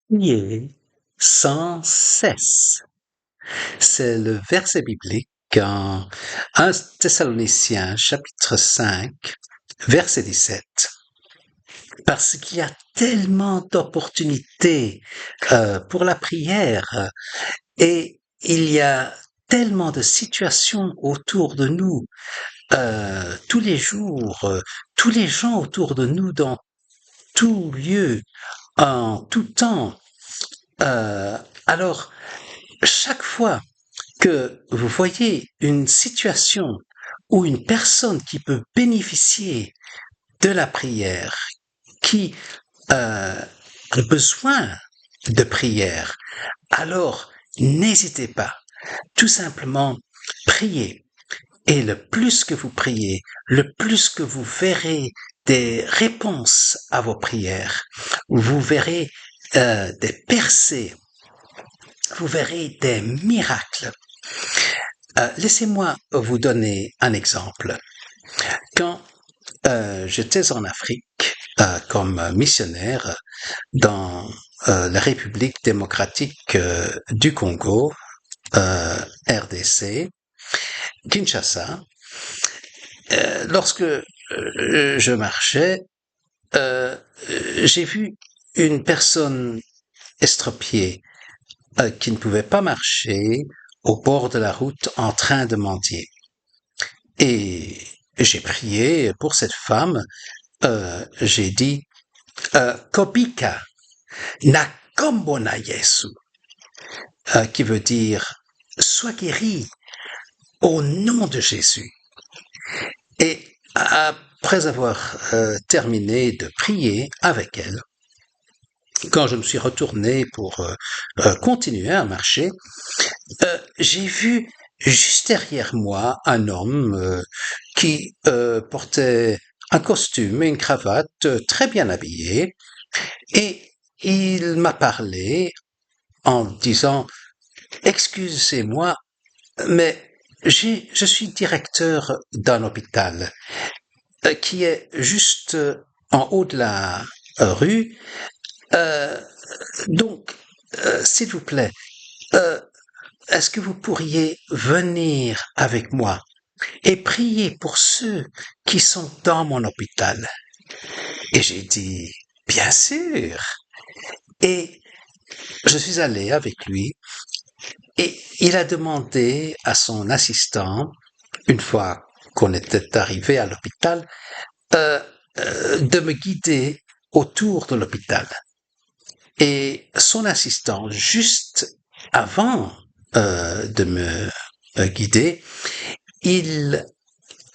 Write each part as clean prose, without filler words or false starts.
Priez sans cesse. C'est le verset biblique en 1 Thessaloniciens chapitre 5, verset 17. Parce qu'il y a tellement d'opportunités pour la prière et il y a tellement de situations autour de nous tous les jours, tous les gens autour de nous dans tout lieu, en tout temps. Euh, alors, chaque fois que vous voyez une situation ou une personne qui peut bénéficier de la prière, qui a besoin de prière, alors n'hésitez pas, tout simplement priez. Et le plus que vous priez, le plus que vous verrez des réponses à vos prières, vous verrez des percées, vous verrez des miracles. Laissez-moi vous donner un exemple. Quand j'étais en Afrique comme missionnaire dans la République démocratique du Congo, RDC, Kinshasa, lorsque je marchais, euh, j'ai vu une personne estropiée qui ne pouvait pas marcher au bord de la route en train de mendier. Et j'ai prié pour cette femme. J'ai dit, Kobika, Nakombona Yesu, qui veut dire, sois guéri au nom de Jésus. Et après avoir terminé de prier avec elle, quand je me suis retourné pour continuer à marcher, j'ai vu juste derrière moi un homme qui portait un costume et une cravate très bien habillé et il m'a parlé en disant excusez-moi mais je suis directeur d'un hôpital qui est juste en haut de la rue euh, donc s'il vous plaît euh, est-ce que vous pourriez venir avec moi et prier pour ceux qui sont dans mon hôpital? Et j'ai dit, bien sûr. Et je suis allé avec lui et il a demandé à son assistant, une fois qu'on était arrivé à l'hôpital, euh, de me guider autour de l'hôpital. Et son assistant, juste avant de me guider, il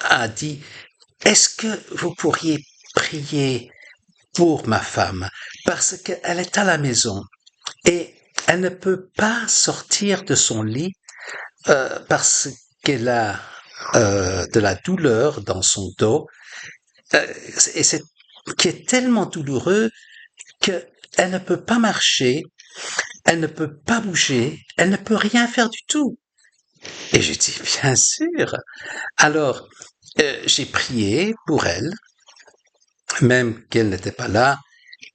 a dit, est-ce que vous pourriez prier pour ma femme parce qu'elle est à la maison et elle ne peut pas sortir de son lit parce qu'elle a de la douleur dans son dos et c'est qui est tellement douloureux qu'elle ne peut pas marcher, elle ne peut pas bouger, elle ne peut rien faire du tout. Et j'ai dit bien sûr. Alors j'ai prié pour elle, même qu'elle n'était pas là,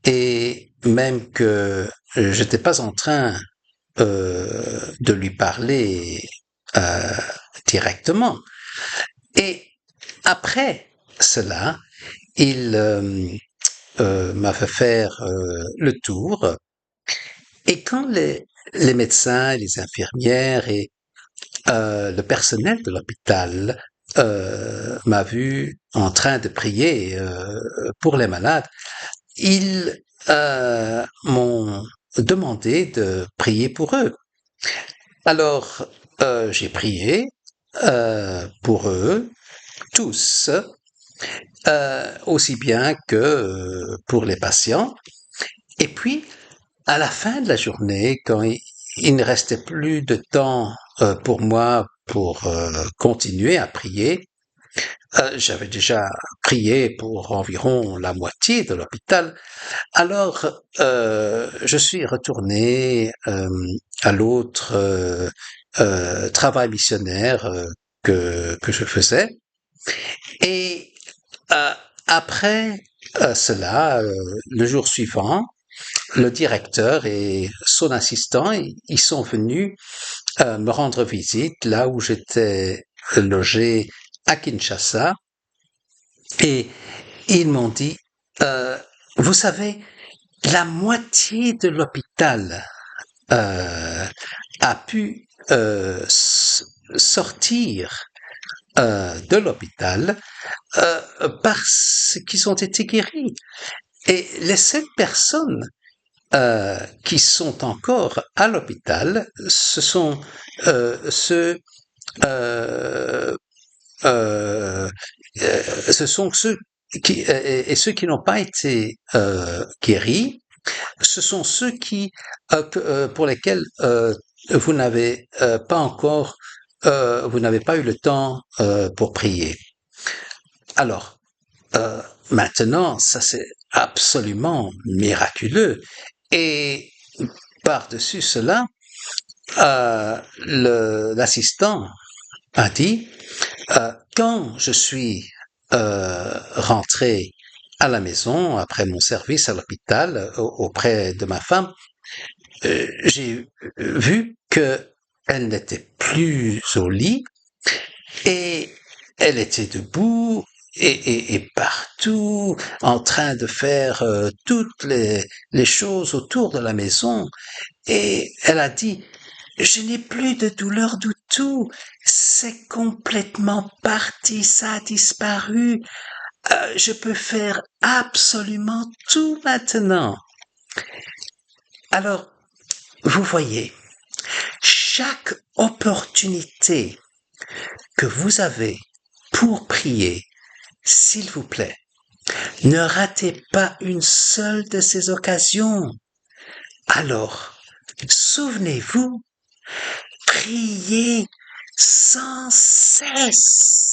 et même que j'étais pas en train de lui parler euh, directement. Et après cela, il m'a fait faire le tour. Et quand les médecins, les infirmières et le personnel de l'hôpital m'a vu en train de prier pour les malades, ils m'ont demandé de prier pour eux. Alors, j'ai prié pour eux, tous, aussi bien que pour les patients. Et puis, à la fin de la journée, quand il ne restait plus de temps pour moi pour continuer à prier, j'avais déjà prié pour environ la moitié de l'hôpital. Alors, je suis retourné à l'autre travail missionnaire que je faisais. Et euh, après cela, le jour suivant, le directeur et son assistant, ils sont venus me rendre visite là où j'étais logé à Kinshasa et ils m'ont dit, euh, vous savez, la moitié de l'hôpital euh, a pu sortir de l'hôpital parce qu'ils ont été guéris. Et les 7 personnes qui sont encore à l'hôpital, ce sont ceux euh, euh, ce sont ceux qui et ceux qui n'ont pas été guéris, ce sont ceux qui pour lesquels vous n'avez pas encore vous n'avez pas eu le temps pour prier. Alors maintenant, ça c'est absolument miraculeux. Et par-dessus cela, l'assistant a dit, quand je suis rentré à la maison après mon service à l'hôpital auprès de ma femme, j'ai vu que elle n'était plus au lit et elle était debout et partout en train de faire toutes les choses autour de la maison. Et elle a dit, je n'ai plus de douleur du tout. C'est complètement parti, ça a disparu. Je peux faire absolument tout maintenant. Alors, vous voyez, chaque opportunité que vous avez pour prier, s'il vous plaît, ne ratez pas une seule de ces occasions. Alors, souvenez-vous, priez sans cesse.